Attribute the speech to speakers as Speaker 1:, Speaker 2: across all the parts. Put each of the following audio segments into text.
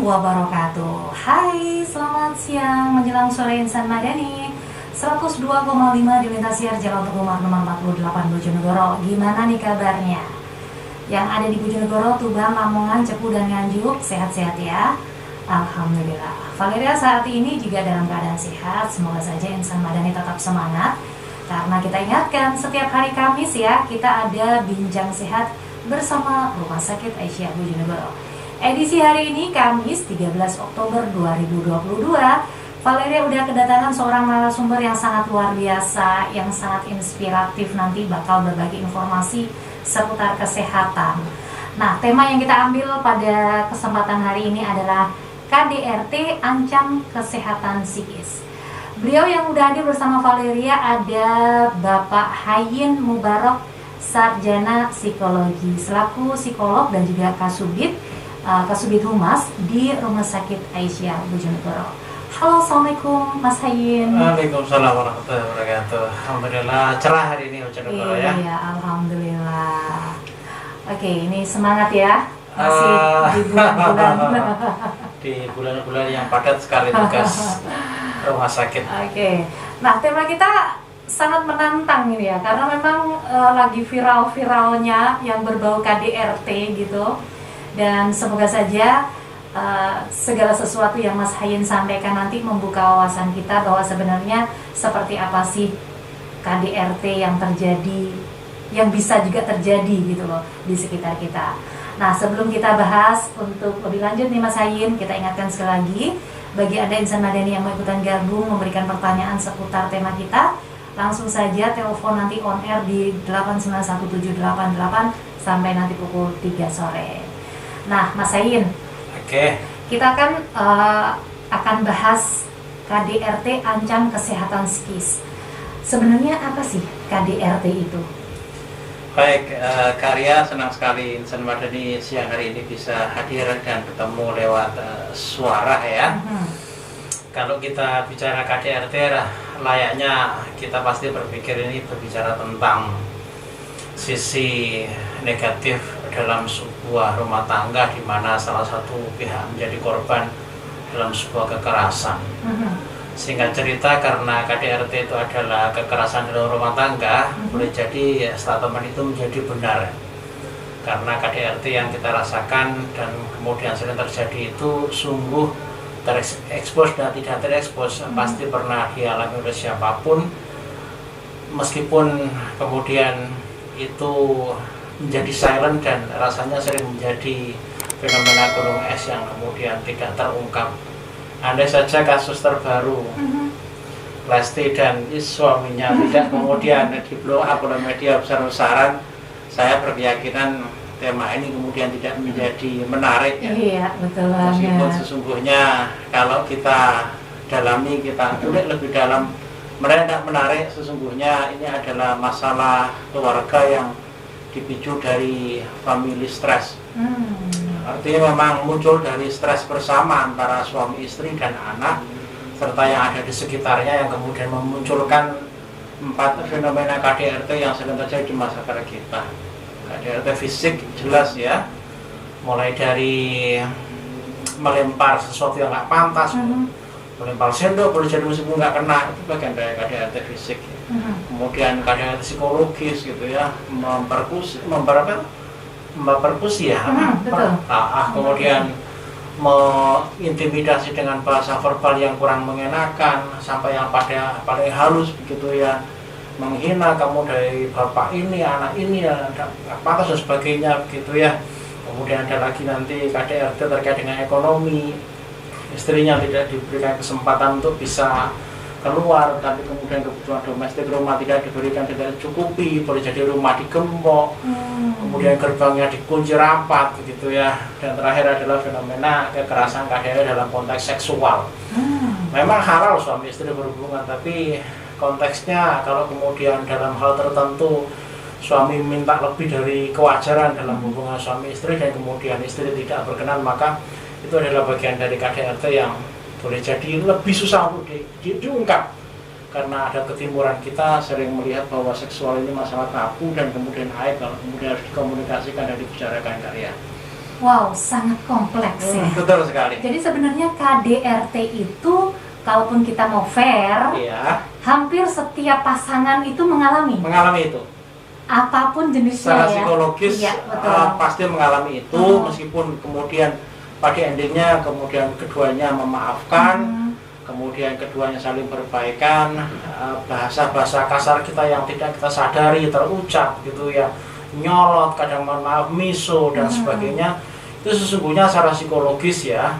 Speaker 1: wabarakatuh. Hai, selamat siang menjelang sore insan Madani 102,5 di lintas siar Jalan Teguh Umar nomor 48 Bojonegoro. Gimana nih kabarnya? Yang ada di Bojonegoro, Tuban, Lamongan, Cepu, dan Nganjuk, sehat-sehat ya? Alhamdulillah. Valeria saat ini juga dalam keadaan sehat. Semoga saja insan Madani tetap semangat. Karena kita ingatkan setiap hari Kamis ya, kita ada bincang sehat bersama Rumah Sakit Aisyah Bojonegoro. Edisi hari ini Kamis 13 Oktober 2022. Valeria udah kedatangan seorang narasumber yang sangat luar biasa, yang sangat inspiratif, nanti bakal berbagi informasi seputar kesehatan. Nah, tema yang kita ambil pada kesempatan hari ini adalah KDRT ancam kesehatan psikis. Beliau yang udah hadir bersama Valeria ada Bapak Hayin Mubarok, Sarjana Psikologi, selaku psikolog dan juga Kasubit Humas di Rumah Sakit Aisyah Bojonegoro. Halo, assalamualaikum Mas Hayin.
Speaker 2: Waalaikumsalam warahmatullahi wabarakatuh. Alhamdulillah cerah hari ini Bojonegoro ya.
Speaker 1: Iya, alhamdulillah. Oke, ini semangat ya, masih di bulan-bulan.
Speaker 2: Di bulan-bulan yang padat sekali tugas rumah sakit.
Speaker 1: Oke, nah tema kita sangat menantang ini ya, karena memang lagi viral-viralnya yang berbau KDRT gitu. Dan semoga saja segala sesuatu yang Mas Hayin sampaikan nanti membuka wawasan kita bahwa sebenarnya seperti apa sih KDRT yang terjadi, yang bisa juga terjadi gitu loh di sekitar kita. Nah, sebelum kita bahas untuk lebih lanjut nih Mas Hayin, kita ingatkan sekali lagi bagi Anda insan Madani yang mau ikutan gabung memberikan pertanyaan seputar tema kita, langsung saja telepon nanti on air di 8917888 sampai nanti pukul 3 sore. Nah, Mas Hayin, kita akan bahas KDRT ancam kesehatan psikis. Sebenarnya apa sih KDRT itu?
Speaker 2: Baik, Karya senang sekali insan Madani siang hari ini bisa hadir dan ketemu lewat suara ya. Kalau kita bicara KDRT, layaknya kita pasti berpikir ini berbicara tentang sisi negatif dalam sebuah rumah tangga di mana salah satu pihak menjadi korban dalam sebuah kekerasan. Singkat cerita, karena KDRT itu adalah kekerasan dalam rumah tangga, boleh jadi statement itu menjadi benar. Karena KDRT yang kita rasakan dan kemudian sering terjadi itu sungguh terekspos dan tidak terekspos, pasti pernah dialami oleh siapapun, meskipun kemudian itu menjadi silent dan rasanya sering menjadi fenomena gunung es yang kemudian tidak terungkap. Andai saja kasus terbaru Lesti dan suaminya tidak kemudian di blow up oleh media besar-besaran, saya berkeyakinan tema ini kemudian tidak menjadi menarik ya.
Speaker 1: Iya, betul banget.
Speaker 2: Meskipun sesungguhnya kalau kita dalami, kita tulis lebih dalam, mereka menarik. Sesungguhnya ini adalah masalah keluarga yang dipicu dari family stress. Artinya memang muncul dari stres bersama antara suami istri dan anak serta yang ada di sekitarnya yang kemudian memunculkan 4 fenomena KDRT yang sering terjadi di masyarakat kita. KDRT fisik jelas ya, mulai dari melempar sesuatu yang nggak pantas, melempar sendok boleh jadi meskipun nggak kena, itu bagian dari KDRT fisik. Kemudian KDRT psikologis gitu ya, memperkusi ya, kemudian mengintimidasi dengan bahasa verbal yang kurang mengenakan sampai yang pada paling halus begitu ya, menghina kamu dari bapak ini, anak ini ya, apa dan sebagainya begitu ya. Kemudian ada lagi nanti KDRT terkait dengan ekonomi, istrinya tidak diberikan kesempatan untuk bisa keluar, tapi kemudian kebutuhan domestik rumah tidak diberikan, tidak dicukupi, boleh jadi rumah digembok, kemudian gerbangnya dikunci rapat begitu ya. Dan terakhir adalah fenomena kekerasan KDRT dalam konteks seksual. Memang halal suami istri berhubungan, tapi konteksnya kalau kemudian dalam hal tertentu suami minta lebih dari kewajaran dalam hubungan suami istri dan kemudian istri tidak berkenan, maka itu adalah bagian dari KDRT yang boleh jadi lebih susah untuk diungkap, karena ada ketimuran kita sering melihat bahwa seksual ini masalah tabu dan kemudian aib kalau kemudian harus dikomunikasikan dan dibicarakan karya.
Speaker 1: Wow, sangat kompleks ya.
Speaker 2: Betul sekali.
Speaker 1: Jadi sebenarnya KDRT itu, kalaupun kita mau fair,
Speaker 2: Iya.
Speaker 1: hampir setiap pasangan itu mengalami
Speaker 2: itu.
Speaker 1: apapun jenisnya
Speaker 2: Secara
Speaker 1: ya.
Speaker 2: psikologis
Speaker 1: Iya, betul.
Speaker 2: pasti mengalami itu, meskipun kemudian pada endingnya kemudian keduanya memaafkan, kemudian keduanya saling berbaikan, bahasa-bahasa kasar kita yang tidak kita sadari terucap gitu ya, nyolot, kadang mohon maaf, miso dan sebagainya, itu sesungguhnya secara psikologis ya,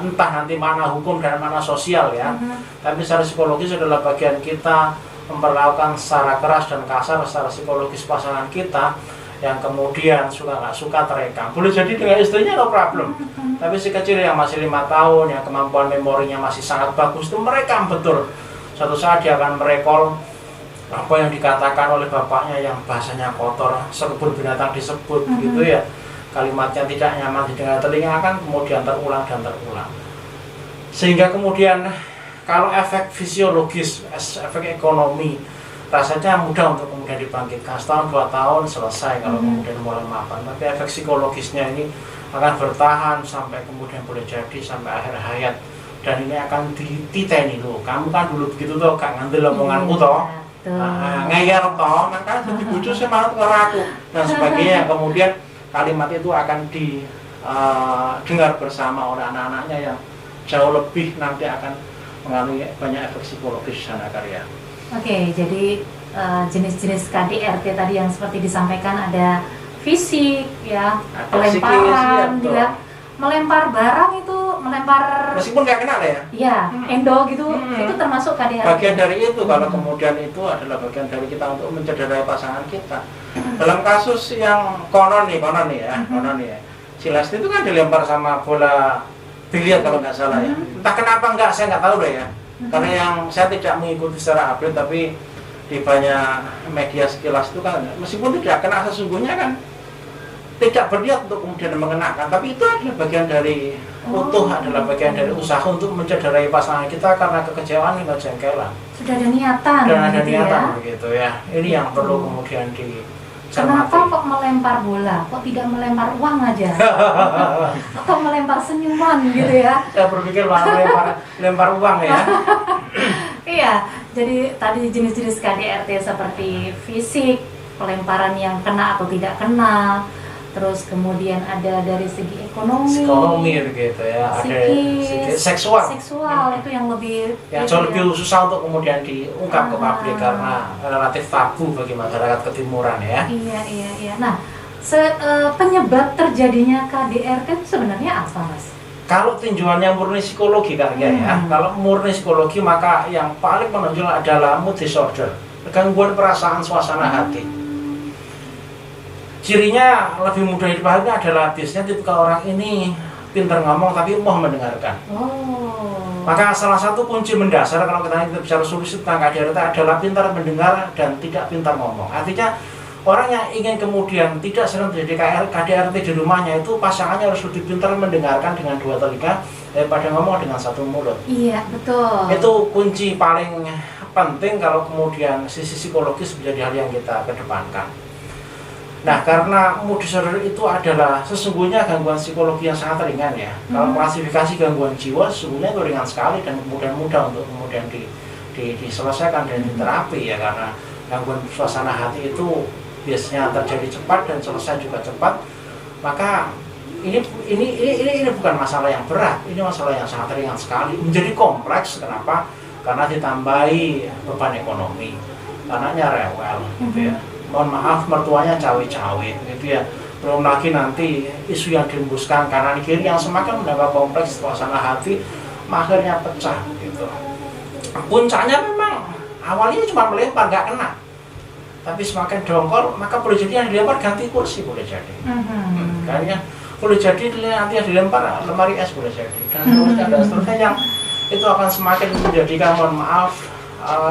Speaker 2: entah nanti mana hukum dan mana sosial ya, tapi secara psikologis adalah bagian kita memperlakukan secara keras dan kasar secara psikologis pasangan kita, yang kemudian suka nggak suka terekam. Boleh jadi dengan istrinya no problem, tapi si kecil yang masih 5 tahun, yang kemampuan memorinya masih sangat bagus, itu merekam betul. Suatu saat dia akan merekol apa yang dikatakan oleh bapaknya yang bahasanya kotor, sekebun binatang disebut gitu ya, kalimatnya tidak nyaman didengar telinga, akan kemudian terulang dan terulang. Sehingga kemudian kalau efek fisiologis, efek ekonomi rasanya mudah untuk kemudian dibangkitkan, setahun 2 tahun selesai kalau kemudian mulai mapan, tapi efek psikologisnya ini akan bertahan sampai kemudian boleh jadi sampai akhir hayat, dan ini akan dititeni loh, kamu kan dulu begitu toh, gak ngambil omonganmu toh, ngeyel toh, maka jadi bojo sih malah karo aku dan sebagainya. Kemudian kalimat itu akan didengar bersama oleh anak-anaknya yang jauh lebih nanti akan mengalami banyak efek psikologis sana karya.
Speaker 1: Oke, jadi jenis-jenis KDRT tadi yang seperti disampaikan ada fisik ya, pelemparan juga, melempar barang itu, melempar
Speaker 2: meskipun nggak kenal ya.
Speaker 1: Iya, endo gitu, itu termasuk KDRT.
Speaker 2: Bagian dari itu, kalau kemudian itu adalah bagian dari kita untuk mencederai pasangan kita. Dalam kasus yang konon nih ya, si Lesti itu kan dilempar sama bola biliar kalau nggak salah ya. Entah kenapa nggak, saya nggak tahu deh ya. Karena yang saya tidak mengikuti secara update, tapi di banyak media sekilas itu kan, meskipun tidak kena sesungguhnya kan tidak berniat untuk kemudian mengenakan, tapi itu adalah bagian dari adalah bagian dari usaha untuk mencederai pasangan kita karena kekecewaan dan kejengkelan.
Speaker 1: Sudah ada niatan.
Speaker 2: Dan ada
Speaker 1: gitu
Speaker 2: niatan
Speaker 1: ya?
Speaker 2: Begitu ya. Ini yang perlu kemudian
Speaker 1: Kenapa kok melempar bola? Kok tidak melempar uang aja? Atau melempar senyuman gitu ya?
Speaker 2: Saya berpikir malah lempar uang ya.
Speaker 1: Iya, jadi tadi jenis-jenis KDRT seperti fisik, pelemparan yang kena atau tidak kena, terus kemudian ada dari segi ekonomi
Speaker 2: begitu ya, ada
Speaker 1: psikis,
Speaker 2: seksual
Speaker 1: itu yang lebih
Speaker 2: jauh lebih susah untuk kemudian diungkap ke publik karena relatif tabu bagi masyarakat ketimuran ya.
Speaker 1: Iya. Nah, penyebab terjadinya KDRT itu sebenarnya apa, Mas?
Speaker 2: Kalau tinjauannya murni psikologi kan ya, kalau murni psikologi maka yang paling menonjol adalah mood disorder, gangguan perasaan suasana hati. Cirinya lebih mudah dipahami adalah biasanya tipikal orang ini pintar ngomong tapi mau mendengarkan. Maka salah satu kunci mendasar kalau kita bicara solusi tentang KDRT adalah pintar mendengar dan tidak pintar ngomong. Artinya orang yang ingin kemudian tidak sering terjadi KDRT di rumahnya itu pasangannya harus lebih pintar mendengarkan dengan 2 telinga daripada ngomong dengan 1 mulut.
Speaker 1: Iya, betul.
Speaker 2: Itu kunci paling penting kalau kemudian sisi psikologis menjadi hal yang kita kedepankan. Nah, karena mood disorder itu adalah sesungguhnya gangguan psikologi yang sangat ringan ya. Kalau klasifikasi gangguan jiwa sesungguhnya itu ringan sekali dan kemudian mudah untuk kemudian diselesaikan dan diterapi ya, karena gangguan suasana hati itu biasanya terjadi cepat dan selesai juga cepat. Maka ini bukan masalah yang berat, ini masalah yang sangat ringan sekali. Menjadi kompleks kenapa? Karena ditambahi beban ekonomi, anaknya rewel gitu ya. Mohon maaf, mertuanya cawe-cawe gitu ya. Belum lagi nanti isu yang dihembuskan kanan kiri yang semakin menambah kompleks suasana hati, akhirnya pecah gitu. Puncaknya memang awalnya cuma melempar, nggak kena, tapi semakin dongkol maka boleh jadi yang dilempar ganti kursi, boleh jadi kayaknya boleh jadi nanti yang dilempar lemari es, boleh jadi, dan seterusnya yang itu akan semakin menjadikan, mohon maaf,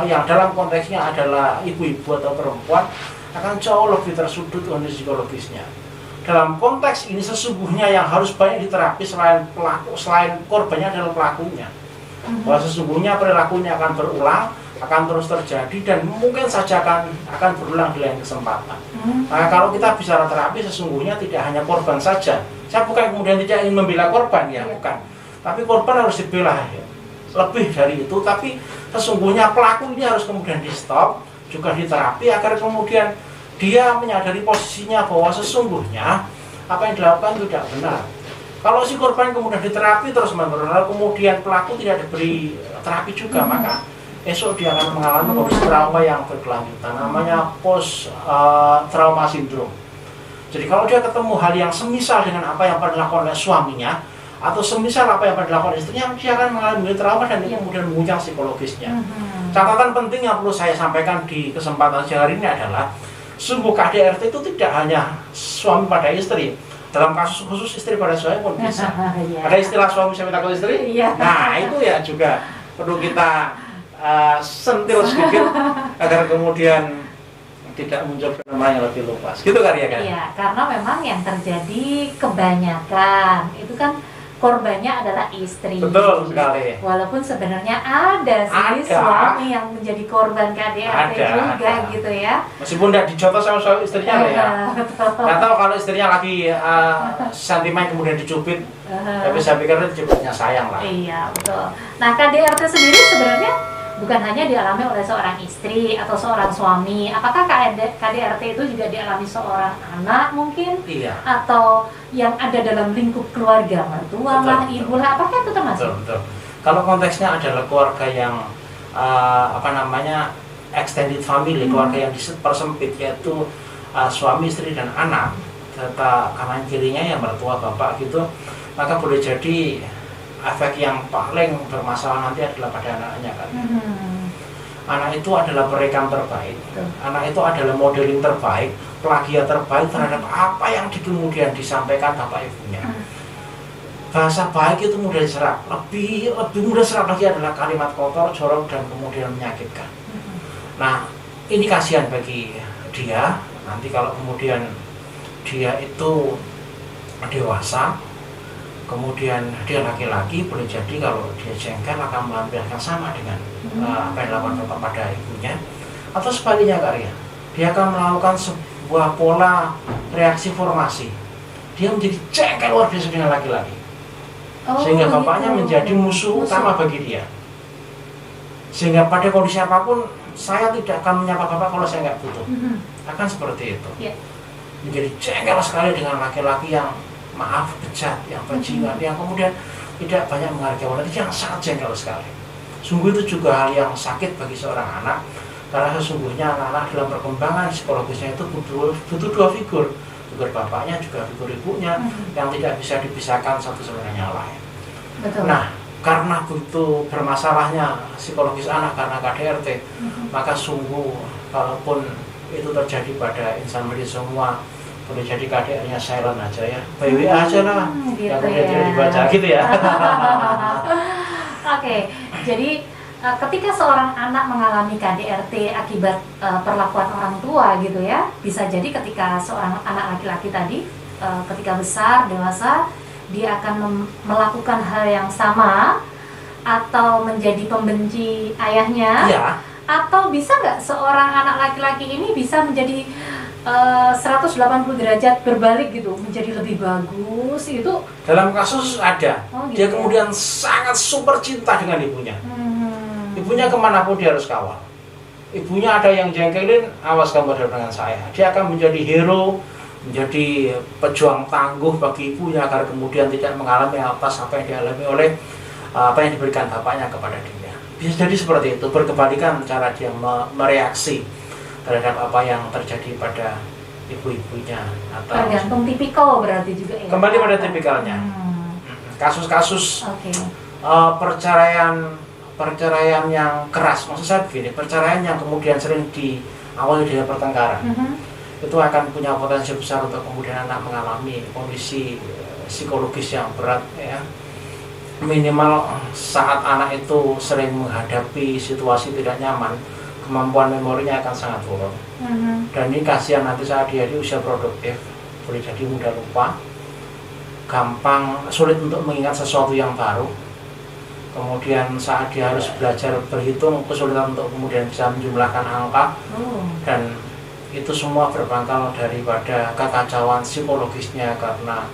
Speaker 2: yang dalam konteksnya adalah ibu-ibu atau perempuan akan jauh lebih tersudut kondisi psikologisnya. Dalam konteks ini sesungguhnya yang harus banyak diterapi selain korbannya adalah pelakunya. Bahwa sesungguhnya perilakunya akan berulang,
Speaker 3: akan terus terjadi dan mungkin saja akan berulang di lain kesempatan. Nah, kalau kita bicara terapi sesungguhnya tidak hanya korban saja. Saya bukan kemudian tidak ingin membela korban ya, bukan. Tapi korban harus dibela ya. Lebih dari itu, tapi sesungguhnya pelaku ini harus kemudian di stop, juga diterapi agar kemudian dia menyadari posisinya bahwa sesungguhnya apa yang dilakukan tidak benar. Kalau si korban kemudian diterapi terus menerus, kemudian pelaku tidak diberi terapi juga, maka esok dia akan mengalami kondisi trauma yang berkelanjutan, namanya post trauma syndrome. Jadi kalau dia ketemu hal yang semisal dengan apa yang pernah dilakukan oleh suaminya, atau semisal apa yang pernah dilakukan istrinya, dia akan mengalami trauma dan itu kemudian menguncang psikologisnya. Catatan penting yang perlu saya sampaikan di kesempatan hari ini adalah sungguh KDRT itu tidak hanya suami pada istri. Dalam kasus khusus istri pada suami pun bisa. Ada istilah suami takut istri? Nah itu ya juga perlu kita sentil sedikit agar kemudian tidak muncul fenomena yang lebih luas. Gitu Karya kan?
Speaker 1: Iya, karena memang yang terjadi kebanyakan itu kan korbannya adalah istri.
Speaker 3: Betul sekali.
Speaker 1: Walaupun sebenarnya ada sih suami yang menjadi korban KDRT juga gitu ya.
Speaker 3: Meskipun tidak dijotos sama suami istrinya ya. Nggak tahu kalau istrinya lagi sentimen kemudian dicubit, tapi saya pikir itu cubitnya sayang lah.
Speaker 1: Iya betul. Nah KDRT sendiri sebenarnya bukan hanya dialami oleh seorang istri atau seorang suami. Apakah KDRT itu juga dialami seorang anak mungkin?
Speaker 3: Iya.
Speaker 1: Atau yang ada dalam lingkup keluarga, mertua lah, ibu lah, apakah itu termasuk?
Speaker 3: Betul. Kalau konteksnya adalah keluarga yang extended family, keluarga yang dipersempit, yaitu suami, istri, dan anak, serta kanan kirinya yang mertua, bapak gitu, maka boleh jadi efek yang paling bermasalah nanti adalah pada anaknya kan. Anak itu adalah perekam terbaik, anak itu adalah modeling terbaik, plagiat terbaik terhadap apa yang kemudian disampaikan bapak ibunya. Bahasa baik itu mudah diserap, lebih mudah serap lagi adalah kalimat kotor, jorok, dan kemudian menyakitkan. Nah ini kasihan bagi dia nanti kalau kemudian dia itu dewasa, kemudian dia laki-laki, boleh jadi kalau dia jengkel akan melampiaskan sama dengan apa yang dilakukan bapak pada ibunya, atau sebaliknya Karya, dia akan melakukan sebuah pola reaksi formasi, dia menjadi jengkel luar biasa dengan laki-laki, sehingga bapaknya menjadi musuh utama bagi dia, sehingga pada kondisi apapun saya tidak akan menyapa bapak kalau saya nggak butuh, akan seperti itu, menjadi jengkel sekali dengan laki-laki yang maaf, bejat, yang bajingan, yang kemudian tidak banyak menghargai wanita, yang sangat jengkel sekali. Sungguh itu juga hal yang sakit bagi seorang anak, karena sesungguhnya anak-anak dalam perkembangan psikologisnya itu butuh dua figur bapaknya juga figur ibunya, yang tidak bisa dipisahkan satu sama yang lain.
Speaker 1: Betul.
Speaker 3: Nah, karena begitu bermasalahnya psikologis anak karena KDRT, maka sungguh kalaupun itu terjadi pada insan medis semua, boleh jadi KDR-nya silent aja ya, BW aja lah,
Speaker 1: gitu
Speaker 3: yang kemudian
Speaker 1: ya.
Speaker 3: tidak dibaca gitu ya.
Speaker 1: Oke, jadi ketika seorang anak mengalami KDRT akibat perlakuan orang tua gitu ya, bisa jadi ketika seorang anak laki-laki tadi ketika besar, dewasa, dia akan melakukan hal yang sama atau menjadi pembenci ayahnya, atau bisa nggak seorang anak laki-laki ini bisa menjadi 180 derajat berbalik gitu, menjadi lebih bagus itu?
Speaker 3: Dalam kasus ada,
Speaker 1: gitu
Speaker 3: dia kemudian sangat super cinta dengan ibunya. Ibunya kemanapun dia harus kawal. Ibunya ada yang jengkelin, awas kamu dengan saya. Dia akan menjadi hero, menjadi pejuang tangguh bagi ibunya agar kemudian tidak mengalami atas apa yang dialami oleh apa yang diberikan bapaknya kepada dia. Bisa jadi seperti itu, berkebalikan cara dia mereaksi terhadap apa yang terjadi pada ibu-ibunya, atau
Speaker 1: tergantung tipikal berarti juga ya.
Speaker 3: Kembali pada tipikalnya. Kasus-kasus perceraian yang keras, maksud saya begini, perceraian yang kemudian sering diawali dengan pertengkaran, itu akan punya potensi besar untuk kemudian anak mengalami kondisi psikologis yang berat ya. Minimal saat anak itu sering menghadapi situasi tidak nyaman, kemampuan memorinya akan sangat turun. Dan ini kasihan nanti saat dia di usia produktif, boleh jadi mudah lupa, gampang sulit untuk mengingat sesuatu yang baru, kemudian saat dia harus belajar berhitung kesulitan untuk kemudian bisa menjumlahkan angka, dan itu semua berpangkal daripada kekacauan psikologisnya karena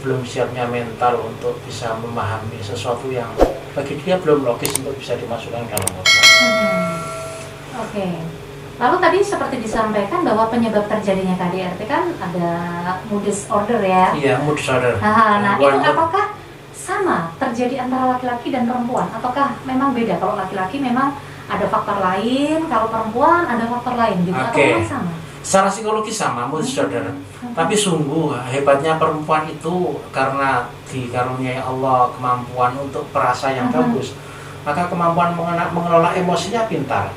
Speaker 3: belum siapnya mental untuk bisa memahami sesuatu yang bagi dia belum logis untuk bisa dimasukkan dalam otak.
Speaker 1: Oke. Lalu tadi seperti disampaikan bahwa penyebab terjadinya KDRT kan ada mood disorder ya?
Speaker 3: Iya, mood disorder.
Speaker 1: Nah, itu apakah sama terjadi antara laki-laki dan perempuan? Ataukah memang beda? Kalau laki-laki memang ada faktor lain, kalau perempuan ada faktor lain gitu, atau memang sama?
Speaker 3: Secara psikologis sama, mood disorder. Tapi sungguh hebatnya perempuan itu karena dikaruniai Allah kemampuan untuk perasa yang bagus, maka kemampuan mengelola emosinya pintar.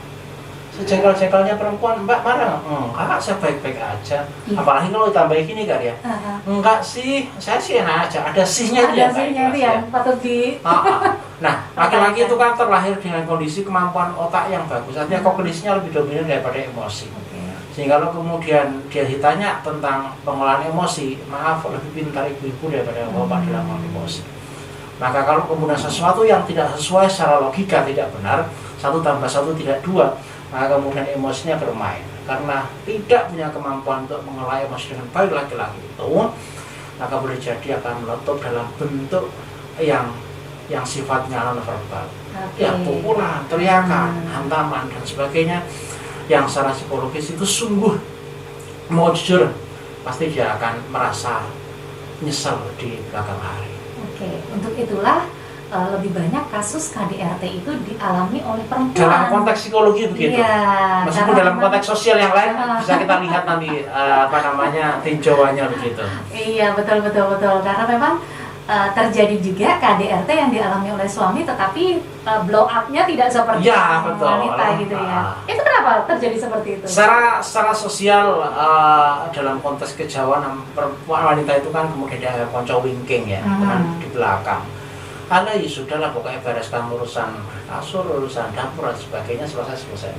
Speaker 3: Sejengkal-jengkalnya perempuan, Mbak marah? Enggak, saya baik-baik aja. Apalagi kalau ditambahin gini kan ya, enggak sih, saya sih enak aja. Ada sihnya itu ya.
Speaker 1: Ada sihnya itu yang patut di.
Speaker 3: Nah, laki-laki itu kan terlahir dengan kondisi kemampuan otak yang bagus. Artinya kognisinya lebih dominan daripada emosi. Sehingga kalau kemudian dia ditanya tentang pengelolaan emosi, maaf, lebih pintar ibu-ibu daripada bapak dalam emosi. Maka kalau kemudian sesuatu yang tidak sesuai secara logika tidak benar, 1+1 tidak 2, maka kemudian emosinya bermain. Karena tidak punya kemampuan untuk mengelola emosi dengan baik laki-laki itu, maka boleh jadi akan meletup dalam bentuk yang sifatnya non-verbal. Ya, pukulan, teriakan, hantaman, dan sebagainya, yang secara psikologis itu sungguh mau jujur, pasti dia akan merasa nyesel di belakang hari.
Speaker 1: Untuk itulah lebih banyak kasus KDRT itu dialami oleh perempuan.
Speaker 3: Dalam konteks psikologi begitu.
Speaker 1: Iya,
Speaker 3: meskipun dalam konteks sosial yang lain bisa kita lihat nanti tinjauannya begitu.
Speaker 1: Iya, betul. Karena memang terjadi juga KDRT yang dialami oleh suami, tetapi blow up-nya tidak seperti wanita gitu ya. Itu kenapa terjadi seperti itu?
Speaker 3: Secara sosial dalam konteks kejauhan perempuan wanita itu kan kemudian ada konco wingking ya, di belakang. Ada ya sudahlah, pokoknya bereskan urusan kasur, urusan dapur dan sebagainya, selesai.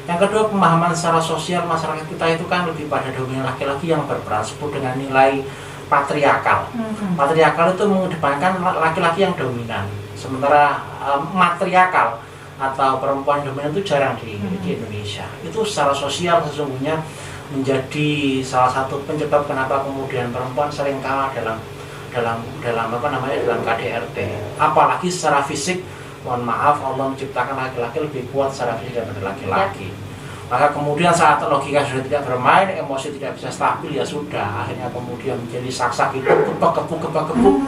Speaker 3: Yang kedua, pemahaman secara sosial masyarakat kita itu kan lebih pada dominan laki-laki yang berperan, sebut dengan nilai patriarkal. Patriarkal itu mengedepankan laki-laki yang dominan, sementara matriarkal atau perempuan dominan itu jarang di Indonesia. Itu secara sosial sesungguhnya menjadi salah satu penyebab kenapa kemudian perempuan sering kalah dalam KDRT. Apalagi secara fisik, mohon maaf, Allah menciptakan laki-laki lebih kuat secara fisik daripada laki-laki. Maka kemudian saat logika sudah tidak bermain, emosi tidak bisa stabil, ya sudah, akhirnya kemudian menjadi sak-sak itu gebak-gebuk.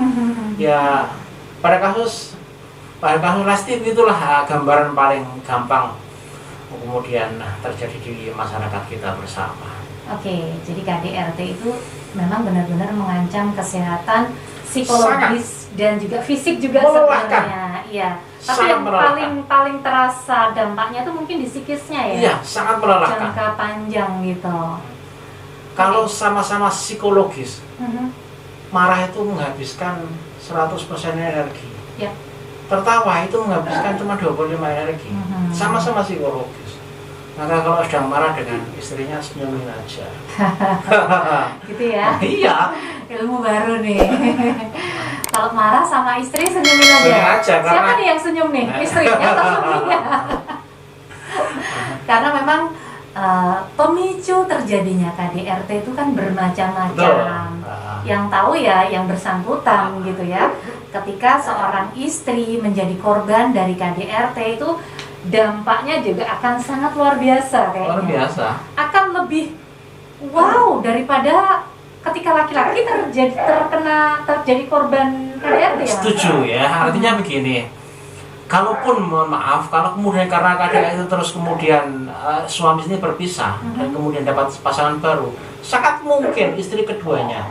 Speaker 3: Ya, pada kasus pasti itulah gambaran paling gampang kemudian terjadi di masyarakat kita bersama.
Speaker 1: Jadi KDRT itu memang benar-benar mengancam kesehatan psikologis dan juga fisik juga sebenarnya. Iya. Tapi yang paling terasa dampaknya itu mungkin di psikisnya ya.
Speaker 3: Iya, sangat melelahkan.
Speaker 1: Jangka panjang gitu.
Speaker 3: Kalau sama-sama psikologis, marah itu menghabiskan 100% energi.
Speaker 1: Ya.
Speaker 3: Tertawa itu menghabiskan cuma 25 energi. Sama-sama psikologis. Maka kalau sedang marah dengan istrinya, senyumin aja.
Speaker 1: Gitu ya?
Speaker 3: Iya.
Speaker 1: Ilmu baru nih. Kalau marah sama istri, senyumin aja. Siapa nih yang senyum nih? Istrinya atau suaminya? Karena memang pemicu terjadinya KDRT itu kan bermacam-macam. Yang tahu ya yang bersangkutan gitu ya. Ketika seorang istri menjadi korban dari KDRT itu, dampaknya juga akan sangat luar biasa kayaknya.
Speaker 3: Luar biasa.
Speaker 1: Akan lebih wow daripada ketika laki-laki terjadi korban KDRT ya.
Speaker 3: Setuju ya. Artinya begini. Kalaupun mohon maaf, kalau kemudian karena KDRT itu terus kemudian suami ini berpisah dan kemudian dapat pasangan baru, sangat mungkin istri keduanya,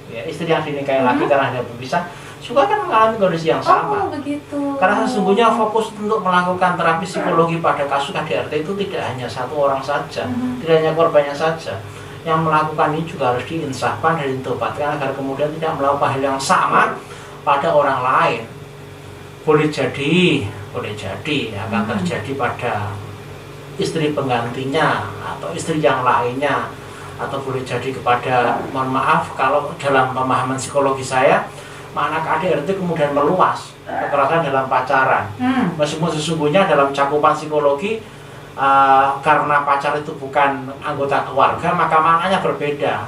Speaker 3: ya, istri yang dinikahi lagi karena dia berpisah, juga kan mengalami kondisi yang sama.
Speaker 1: Begitu.
Speaker 3: Karena sesungguhnya fokus untuk melakukan terapi psikologi pada kasus KDRT itu tidak hanya satu orang saja, tidak hanya korbannya saja. Yang melakukan ini juga harus diinsafkan dan ditobatkan agar kemudian tidak melakukan hal yang sama pada orang lain. Boleh jadi akan terjadi pada istri penggantinya atau istri yang lainnya, atau boleh jadi kepada, mohon maaf kalau dalam pemahaman psikologi saya, makna KDRT kemudian meluas, kekerasan dalam pacaran. Meskipun sesungguhnya dalam cakupan psikologi karena pacar itu bukan anggota keluarga, maka maknanya berbeda.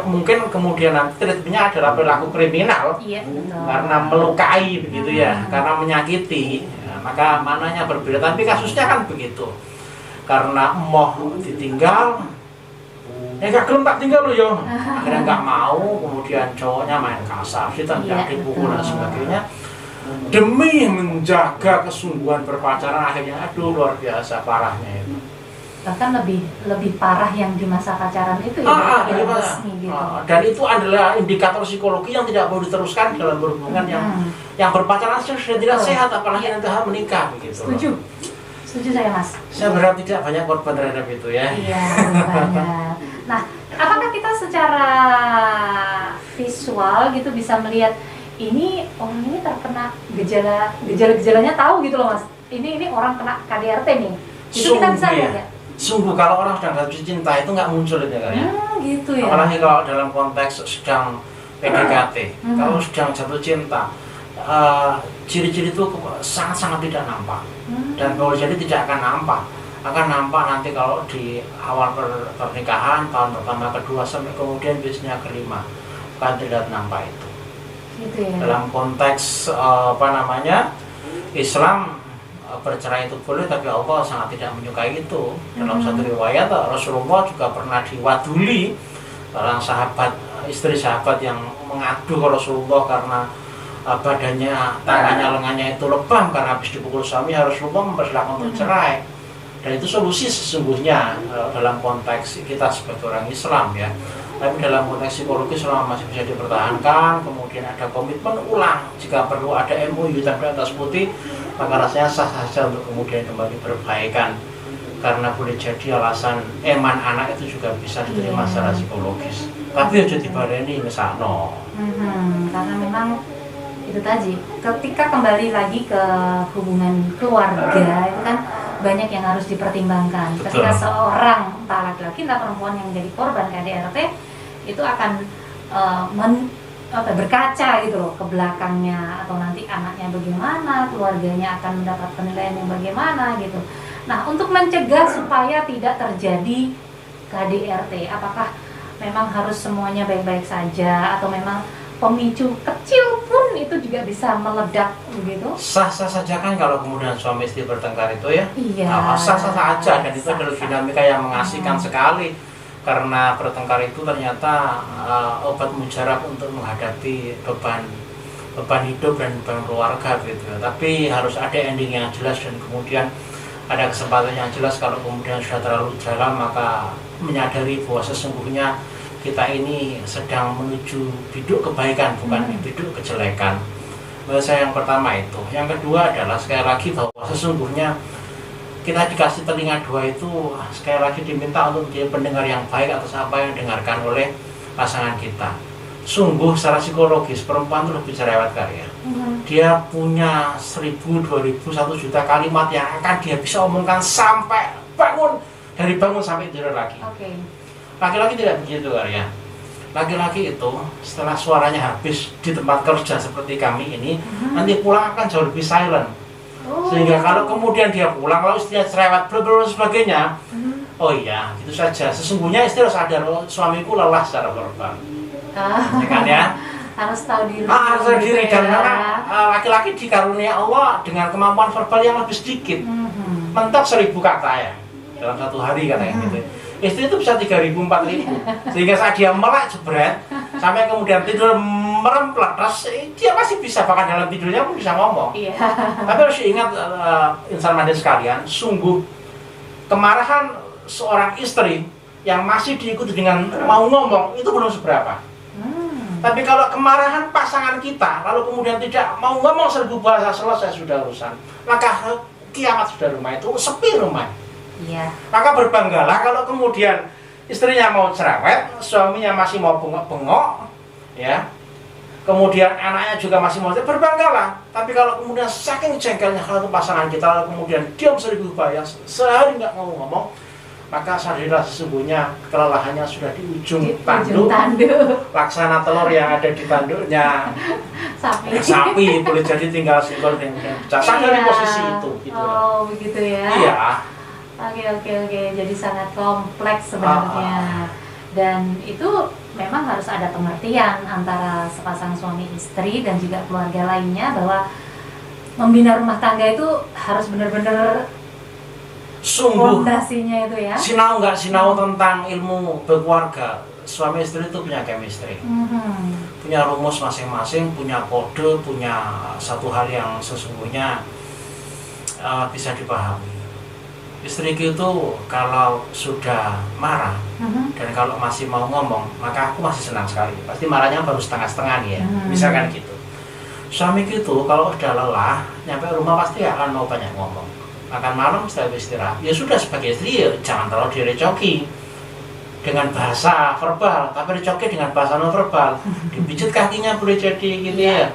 Speaker 3: Mungkin kemudian nanti treatmentnya adalah perilaku kriminal, karena melukai begitu ya, karena menyakiti, maka maknanya berbeda. Tapi kasusnya kan begitu, karena emoh ditinggal, gak gelem tak tinggal lo yo, akhirnya nggak mau, kemudian cowoknya main kasar, ditendang, dipukul dan sebagainya, demi menjaga kesungguhan berpacaran. Akhirnya aduh luar biasa parahnya itu.
Speaker 1: Bahkan lebih parah yang di masa pacaran itu ya,
Speaker 3: gitu. Dan itu adalah indikator psikologi yang tidak perlu diteruskan dalam berhubungan yang berpacaran sudah tidak sehat, apalagi nanti menikah begitu.
Speaker 1: Setuju saya, Mas.
Speaker 3: Saya berharap tidak banyak korban terhadap itu ya.
Speaker 1: Iya, banyak. Nah, apakah kita secara visual gitu bisa melihat ini orang ini terkena gejalanya tahu gitu loh, Mas. Ini orang kena KDRT nih. Itu kita bisa lihat ya.
Speaker 3: Sungguh kalau orang sedang jatuh cinta itu nggak muncul itu kan ya.
Speaker 1: Gitu ya.
Speaker 3: Apalagi kalau dalam konteks sedang PDKT, kalau sedang jatuh cinta, ciri-ciri itu sangat-sangat tidak nampak. Dan kalau jadi tidak akan nampak nanti kalau di awal pernikahan, tahun pertama, kedua, sampai kemudian biasanya kelima, kan tidak nampak itu.
Speaker 1: Gitu ya.
Speaker 3: Dalam konteks Islam, bercerai itu boleh, tapi Allah sangat tidak menyukai itu. Dalam satu riwayat Rasulullah juga pernah diwaduli seorang istri sahabat yang mengadu ke Rasulullah karena badannya, tangannya, lengannya itu lebam karena habis dipukul suami. Rasulullah mempersilahkan untuk cerai. Dan itu solusi sesungguhnya dalam konteks kita sebagai orang Islam ya. Tapi dalam konteks psikologis selama masih bisa dipertahankan, kemudian ada komitmen ulang, jika perlu ada MOU hitam di atas putih, maka rasanya sah saja untuk kemudian kembali berbaikan. Karena boleh jadi alasan eman anak itu juga bisa diterima secara psikologis. Tapi aja dibareni ngesakno.
Speaker 1: Karena memang itu tadi, ketika kembali lagi ke hubungan keluarga itu kan banyak yang harus dipertimbangkan.
Speaker 3: Betul.
Speaker 1: Ketika seorang entah laki-laki entah perempuan yang menjadi korban KDRT itu akan berkaca gitu loh ke belakangnya, atau nanti anaknya bagaimana, keluarganya akan mendapat penilaian yang bagaimana gitu. Nah, untuk mencegah supaya tidak terjadi KDRT, apakah memang harus semuanya baik-baik saja atau memang pemicu kecil pun itu juga bisa meledak begitu?
Speaker 3: Sah-sah saja kan kalau kemudian suami istri bertengkar itu ya.
Speaker 1: Iya.
Speaker 3: Sah-sah saja, dan itu adalah dinamika yang mengasihkan sekali. Karena bertengkar itu ternyata obat mujarab untuk menghadapi beban hidup dan beban keluarga gitu. Tapi harus ada ending yang jelas dan kemudian ada kesempatan yang jelas. Kalau kemudian sudah terlalu jalan, maka menyadari bahwa sesungguhnya kita ini sedang menuju biduk kebaikan, bukan biduk kejelekan. Menurut saya yang pertama itu. Yang kedua adalah sekali lagi bahwa sesungguhnya kita dikasih telinga dua itu sekali lagi diminta untuk menjadi pendengar yang baik atas apa yang didengarkan oleh pasangan kita. Sungguh secara psikologis perempuan itu lebih cerewet kali ya. Dia punya 1.000, 2.000, 1 juta kalimat yang akan dia bisa omongkan sampai bangun sampai tidur lagi. Laki-laki tidak begitu kali ya. Laki-laki itu setelah suaranya habis di tempat kerja seperti kami ini, nanti pulang akan jauh lebih silent. Sehingga kalau kemudian dia pulang, lalu istrinya cerewet, dan sebagainya, oh iya, itu saja. Sesungguhnya istri harus sadar, suamiku lelah secara verbal. Ya kan ya?
Speaker 1: Harus tahu diri.
Speaker 3: Harus tahu diri, dan memang laki-laki dikarunia Allah dengan kemampuan verbal yang lebih sedikit. Mentok 1.000 kata ya, dalam satu hari katanya gitu. Istri itu bisa 3.000, 4.000. Sehingga saat dia melek jebret, sampai kemudian tidur merem peletas, dia masih bisa, bahkan dalam tidurnya pun bisa ngomong. Tapi harus diingat insan mandiri sekalian, sungguh kemarahan seorang istri yang masih diikuti dengan mau ngomong itu belum seberapa. Tapi kalau kemarahan pasangan kita lalu kemudian tidak mau ngomong 1.000 bahasa, selesai sudah urusan, maka kiamat sudah, rumah itu sepi rumah. Maka berbanggalah kalau kemudian istrinya mau cerewet, suaminya masih mau bengok-bengok, ya. Kemudian anaknya juga masih mau, berbanggalah. Tapi kalau kemudian saking jengkelnya satu pasangan kita, lalu kemudian diam 1.000 bahasa, sehari nggak ngomong, maka sadarilah sesungguhnya kelelahannya sudah di ujung
Speaker 1: Di
Speaker 3: tanduk.
Speaker 1: ujung tanduk.
Speaker 3: Laksana telur yang ada di tanduknya sapi boleh jadi tinggal singkong dan pecah. Sadari posisi itu gitu.
Speaker 1: Oh begitu ya.
Speaker 3: Iya.
Speaker 1: Oke. Jadi sangat kompleks sebenarnya. Dan itu memang harus ada pengertian antara sepasang suami istri dan juga keluarga lainnya bahwa membina rumah tangga itu harus benar-benar
Speaker 3: Sungguh
Speaker 1: fondasinya itu ya.
Speaker 3: sinau nggak sinau tentang ilmu berkeluarga, suami istri itu punya chemistry, punya rumus masing-masing, punya kode, punya satu hal yang sesungguhnya bisa dipahami. Istriku itu kalau sudah marah dan kalau masih mau ngomong, maka aku masih senang sekali. Pasti marahnya baru setengah-setengah nih ya, misalkan gitu. Suamiku itu kalau udah lelah, nyampe rumah pasti akan mau banyak ngomong. Makan malam setelah istirahat, ya sudah sebagai istri ya jangan terlalu direcoki dengan bahasa verbal, tapi dicoki dengan bahasa non verbal. Dipijit kakinya boleh jadi gitu ya.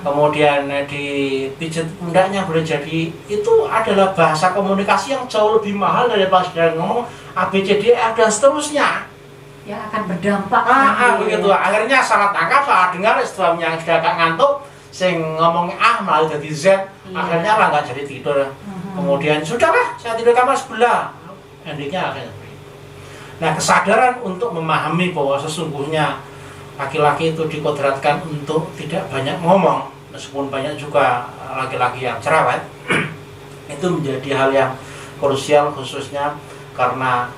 Speaker 3: Kemudian dipijit pundaknya boleh jadi. Itu adalah bahasa komunikasi yang jauh lebih mahal daripada ngomong ABCDE dan seterusnya.
Speaker 1: Yang akan berdampak.
Speaker 3: Begitu. Akhirnya salah tangkap, salah dengar, suaminya sudah agak ngantuk, sing ngomong A malah jadi Z. Akhirnya lah nggak jadi tidur. Kemudian sudahlah, saya tidur kamar sebelah. Endingnya akhirnya begitu. Nah, kesadaran untuk memahami bahwa sesungguhnya laki-laki itu dikodratkan untuk tidak banyak ngomong, meskipun banyak juga laki-laki yang cerewet, itu menjadi hal yang krusial, khususnya karena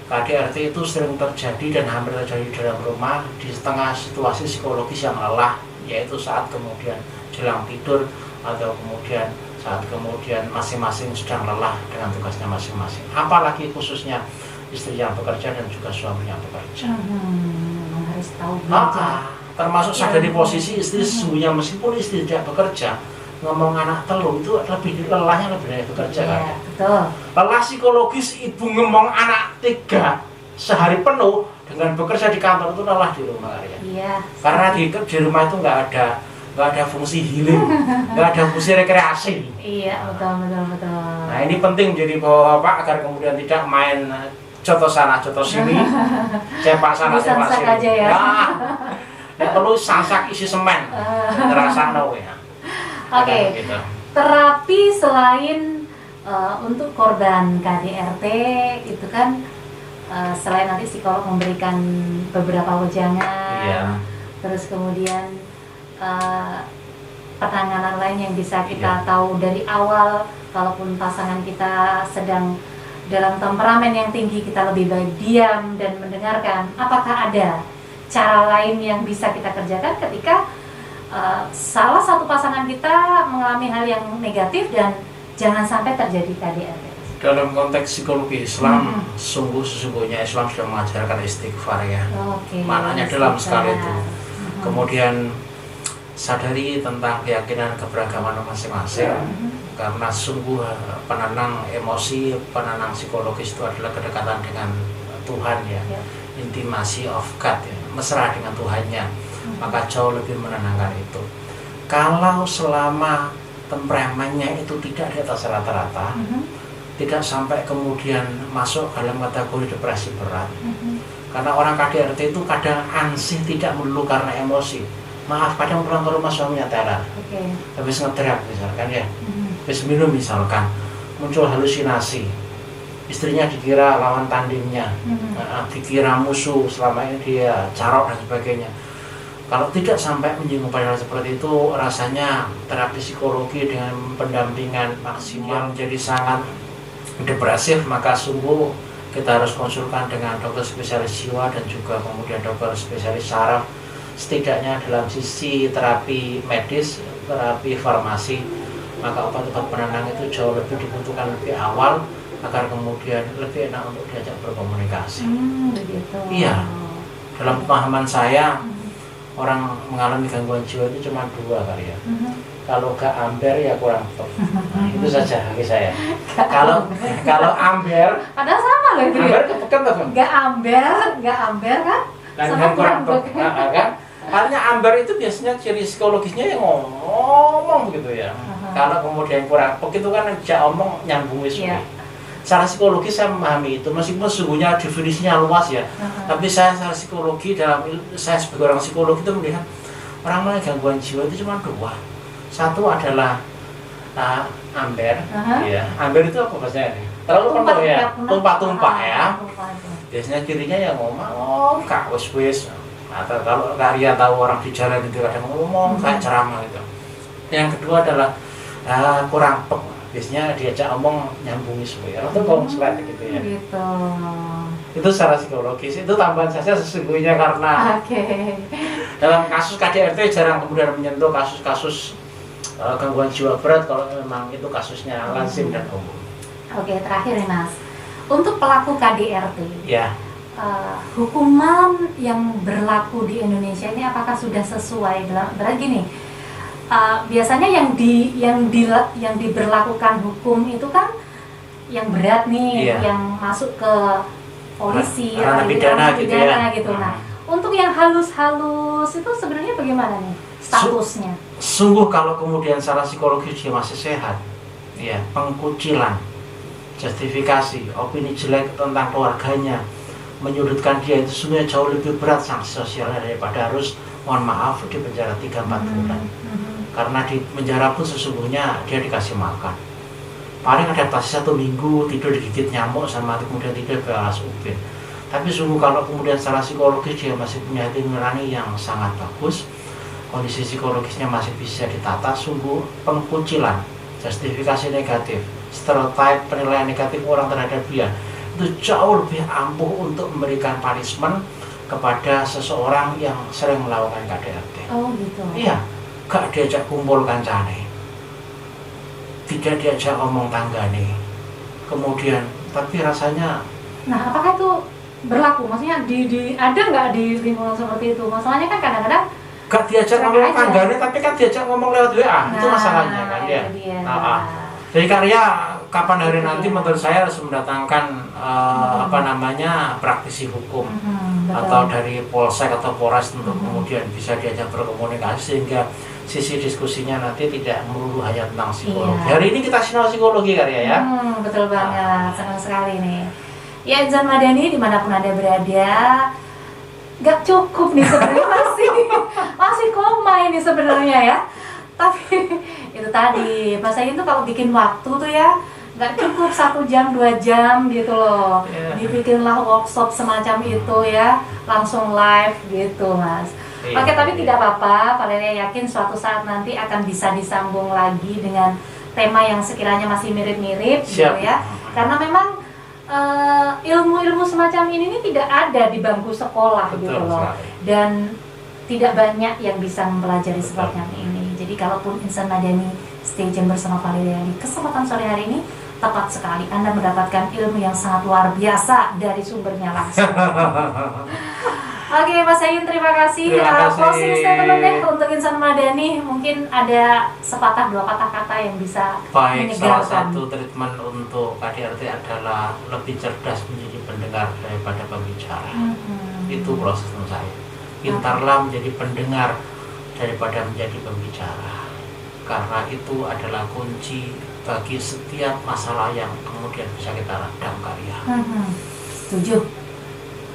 Speaker 3: KDRT itu sering terjadi dan hampir terjadi dalam rumah di tengah situasi psikologis yang lelah, yaitu saat kemudian jelang tidur atau kemudian saat kemudian masing-masing sedang lelah dengan tugasnya masing-masing. Apalagi khususnya istri yang bekerja dan juga suami yang bekerja.
Speaker 1: Harus tahu belajar.
Speaker 3: Termasuk sadari posisi istri sesungguhnya, meskipun istri tidak bekerja, ngomong anak telur itu lebih lelahnya lebih dari bekerja kan?
Speaker 1: Betul.
Speaker 3: Lelah psikologis ibu ngomong anak 3 sehari penuh dengan bekerja di kantor itu lelah di rumah ya.
Speaker 1: Iya.
Speaker 3: Karena di rumah itu nggak ada fungsi healing, nggak ada fungsi rekreasi.
Speaker 1: Iya, betul.
Speaker 3: Nah, ini penting jadi bahwa Bapak agar kemudian tidak main contoh sana, contoh sini, cepak sana, cepak sini.
Speaker 1: Aja ya.
Speaker 3: Nah, perlu sansak isi semen, terasa no ya.
Speaker 1: Oke.
Speaker 3: Gitu.
Speaker 1: Terapi selain untuk korban KDRT itu kan selain nanti psikolog memberikan beberapa wejangan,
Speaker 3: Iya.
Speaker 1: terus kemudian penanganan lain yang bisa kita tahu dari awal, kalaupun pasangan kita sedang dalam temperamen yang tinggi, kita lebih baik diam dan mendengarkan. Apakah ada cara lain yang bisa kita kerjakan ketika salah satu pasangan kita mengalami hal yang negatif dan jangan sampai terjadi KDRT?
Speaker 3: Dalam konteks psikologi Islam, sesungguhnya Islam sudah mengajarkan istighfar ya. Maknanya dalam sekali itu. Kemudian sadari tentang keyakinan keberagaman masing-masing, karena sungguh penenang emosi, penenang psikologis itu adalah kedekatan dengan Tuhan ya, intimasi of God ya, mesra dengan Tuhannya, maka jauh lebih menenangkan itu. Kalau selama temperamennya itu tidak di atas rata-rata, tidak sampai kemudian masuk dalam kategori depresi berat, karena orang KDRT itu kadang ansih tidak melulu karena emosi. Maaf, kadang pulang ke rumah suaminya teler, habis ngeteriak misalkan ya, habis minum misalkan, muncul halusinasi, istrinya dikira lawan tandingnya, dikira musuh, selama ini dia carok dan sebagainya. Kalau tidak sampai menyinggung pada hal seperti itu, rasanya terapi psikologi dengan pendampingan maksimal menjadi sangat depresif, maka sungguh kita harus konsulkan dengan dokter spesialis jiwa dan juga kemudian dokter spesialis saraf. Setidaknya dalam sisi terapi medis, terapi farmasi, maka obat-obat penenang itu jauh lebih dibutuhkan lebih awal agar kemudian lebih enak untuk diajak berkomunikasi.
Speaker 1: Begitu.
Speaker 3: Iya, dalam pemahaman saya orang mengalami gangguan jiwa itu cuma 2 kali ya. Kalau gak amber ya kurang top. Nah, itu saja bagi saya. Kalau amber,
Speaker 1: padahal sama loh itu.
Speaker 3: Amber kepekan tuh.
Speaker 1: Gak amber kan?
Speaker 3: Dan kurang top, kan? Artinya amber itu biasanya ciri psikologisnya yang ngomong gitu ya. Kalau kemudian kurang pek itu kan jak omong nyambung wis. secara psikologi saya memahami itu, meskipun sesungguhnya definisinya luas ya. Tapi saya secara psikologi, saya sebagai orang psikologi itu melihat orang dengan gangguan jiwa itu cuma dua. Satu adalah amber, ya. Amber itu apa bahasanya? Terlalu penuh ya, tumpah-tumpah ya. Biasanya cirinya yang ngomong, kak wis. Atau kalau Karya tahu orang di jalan itu kadang ngomong kayak ceramah gitu. Yang kedua adalah kurang pek. Biasanya diajak ngomong nyambungi semua, atau ngomong selat gitu ya.
Speaker 1: Gitu.
Speaker 3: Itu secara psikologis, itu tambahan saja sesungguhnya karena dalam kasus KDRT jarang kemudian menyentuh kasus-kasus gangguan jiwa berat kalau memang itu kasusnya lazim dan umum.
Speaker 1: Oke, terakhir nih Mas, untuk pelaku KDRT,
Speaker 3: ya.
Speaker 1: Hukuman yang berlaku di Indonesia ini apakah sudah sesuai? Berarti gini. Biasanya yang diberlakukan hukum itu kan yang berat nih, yang masuk ke polisi,
Speaker 3: ranah pidana gitu ya.
Speaker 1: Gitu. Nah, untuk yang halus-halus itu sebenarnya bagaimana nih statusnya?
Speaker 3: Sungguh kalau kemudian secara psikologis dia masih sehat, ya, pengkucilan, justifikasi, opini jelek tentang keluarganya, menyudutkan dia, itu sebenarnya jauh lebih berat sanksi sosialnya daripada harus mohon maaf di penjara 3-4 bulan. Karena di penjara pun sesungguhnya dia dikasih makan, paling adaptasi 1 minggu, tidur digigit nyamuk sama kemudian tidur ke alas ubin. Tapi sungguh kalau kemudian secara psikologis dia masih punya hati nurani yang sangat bagus, kondisi psikologisnya masih bisa ditata, sungguh pengkucilan, justifikasi negatif, stereotip, penilaian negatif orang terhadap dia itu jauh lebih ampuh untuk memberikan punishment kepada seseorang yang sering melakukan KDRT.
Speaker 1: Oh gitu.
Speaker 3: Iya. Gak diajak kumpul kancane, tidak diajak ngomong tanggane, kemudian tapi rasanya.
Speaker 1: Nah, apakah itu berlaku? Maksudnya ada nggak di lingkungan seperti itu? Masalahnya kan kadang-kadang
Speaker 3: gak diajak ngomong tanggane, tapi kan diajak ngomong lewat WA. Itu masalahnya kan ya. Jadi Karya kapan hari nanti menurut saya harus mendatangkan praktisi hukum atau dari polsek atau polres untuk kemudian bisa diajak berkomunikasi sehingga sisi diskusinya nanti tidak melulu hanya tentang psikologi. Hari ini kita sinau psikologi Karya ya.
Speaker 1: Betul banget, senang sekali nih. Ya Insan Madani dimanapun Anda berada, gak cukup nih sebenarnya masih koma ini sebenarnya ya. Tapi itu tadi Mas Ayin tuh kalau bikin waktu tuh ya nggak cukup 1 jam 2 jam gitu loh. Dibikinlah workshop semacam itu ya, langsung live gitu Mas. Oke, tapi tidak apa-apa, Valeria yakin suatu saat nanti akan bisa disambung lagi dengan tema yang sekiranya masih mirip-mirip gitu ya. Karena memang ilmu-ilmu semacam ini tidak ada di bangku sekolah gitu loh. Dan tidak banyak yang bisa mempelajari semacam ini. Jadi kalaupun Insan Madani stay jam bersama Valeria di kesempatan sore hari ini, tepat sekali Anda mendapatkan ilmu yang sangat luar biasa dari sumbernya langsung. Oke, Mas Ayin, terima kasih. Closing statement deh untuk Insan Madani, mungkin ada sepatah 2 patah kata yang bisa menyegarkan.
Speaker 3: Salah satu treatment untuk KDRT adalah lebih cerdas menjadi pendengar daripada pembicara. Itu proses menurut saya. Pintarlah menjadi pendengar daripada menjadi pembicara, karena itu adalah kunci bagi setiap masalah yang kemudian bisa kita redam Karya.
Speaker 1: Setuju.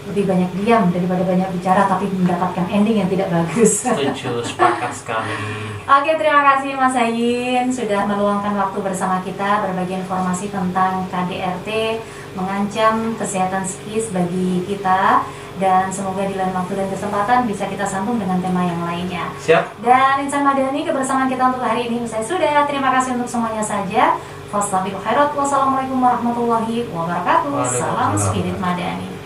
Speaker 1: Lebih banyak diam daripada banyak bicara tapi mendapatkan ending yang tidak bagus.
Speaker 3: Setuju, sepakat sekali.
Speaker 1: Oke, terima kasih Mas Ayin sudah meluangkan waktu bersama kita berbagi informasi tentang KDRT mengancam kesehatan psikis bagi kita. Dan semoga di lain waktu dan kesempatan bisa kita sambung dengan tema yang lainnya.
Speaker 3: Siap.
Speaker 1: Dan Insan Madani, kebersamaan kita untuk hari ini usai sudah. Terima kasih untuk semuanya saja. Wassalamualaikum warahmatullahi wabarakatuh. Salam Spirit Madani.